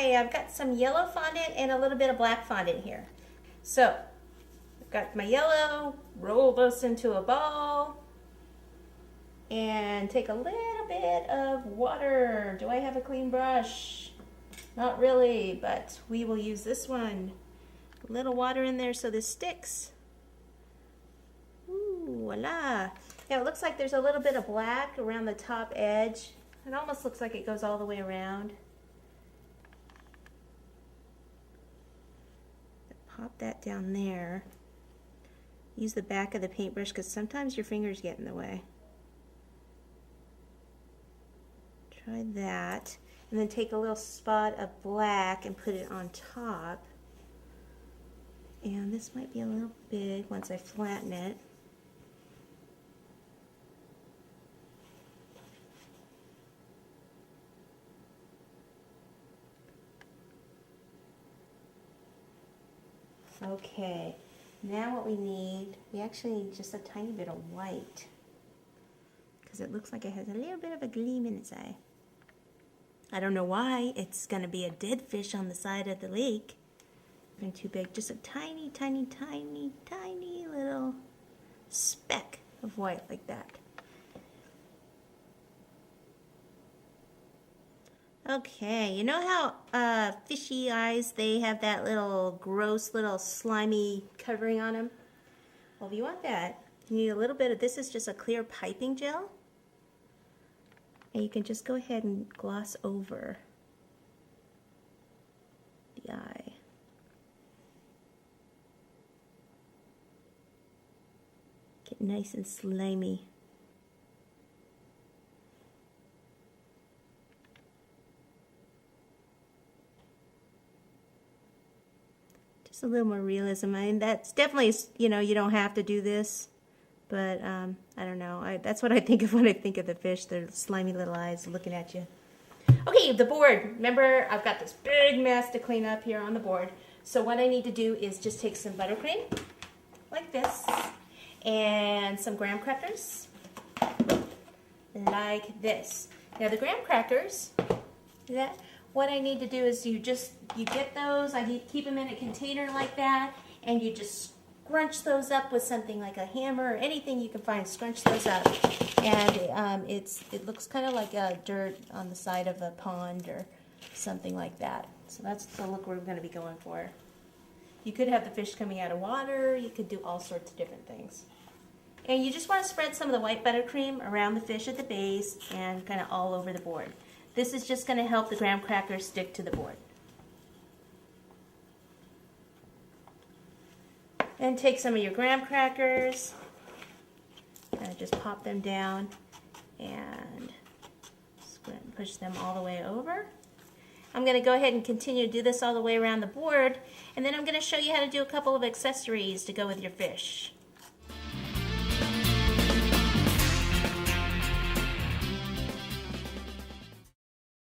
Okay, I've got some yellow fondant and a little bit of black fondant here. So, I've got my yellow, roll this into a ball, and take a little bit of water. Do I have a clean brush? Not really, but we will use this one. A little water in there so this sticks. Ooh, voila. Now it looks like there's a little bit of black around the top edge. It almost looks like it goes all the way around. Pop that down there. Use the back of the paintbrush because sometimes your fingers get in the way. Try that. And then take a little spot of black and put it on top. And this might be a little big once I flatten it. Okay, now what we actually need just a tiny bit of white because it looks like it has a little bit of a gleam in its eye. I don't know why. It's going to be a dead fish on the side of the lake. Nothing too big, just a tiny, tiny, tiny, tiny little speck of white like that. Okay, you know how fishy eyes, they have that little gross little slimy covering on them? Well, if you want that, you need a little bit of, this is just a clear piping gel. And you can just go ahead and gloss over the eye. Get nice and slimy. Just a little more realism. I mean, that's definitely, you know, you don't have to do this, but I don't know. That's what I think of when I think of the fish. Their slimy little eyes looking at you. Okay, the board. Remember, I've got this big mess to clean up here on the board. So what I need to do is just take some buttercream, like this, and some graham crackers, like this. Now the graham crackers, what I need to do is you get those, I keep them in a container like that, and you just scrunch those up with something like a hammer or anything you can find, scrunch those up. And it looks kind of like dirt on the side of a pond or something like that. So that's the look we're going to be going for. You could have the fish coming out of water, you could do all sorts of different things. And you just want to spread some of the white buttercream around the fish at the base and kind of all over the board. This is just going to help the graham crackers stick to the board. And take some of your graham crackers, just pop them down and push them all the way over. I'm going to go ahead and continue to do this all the way around the board, and then I'm going to show you how to do a couple of accessories to go with your fish.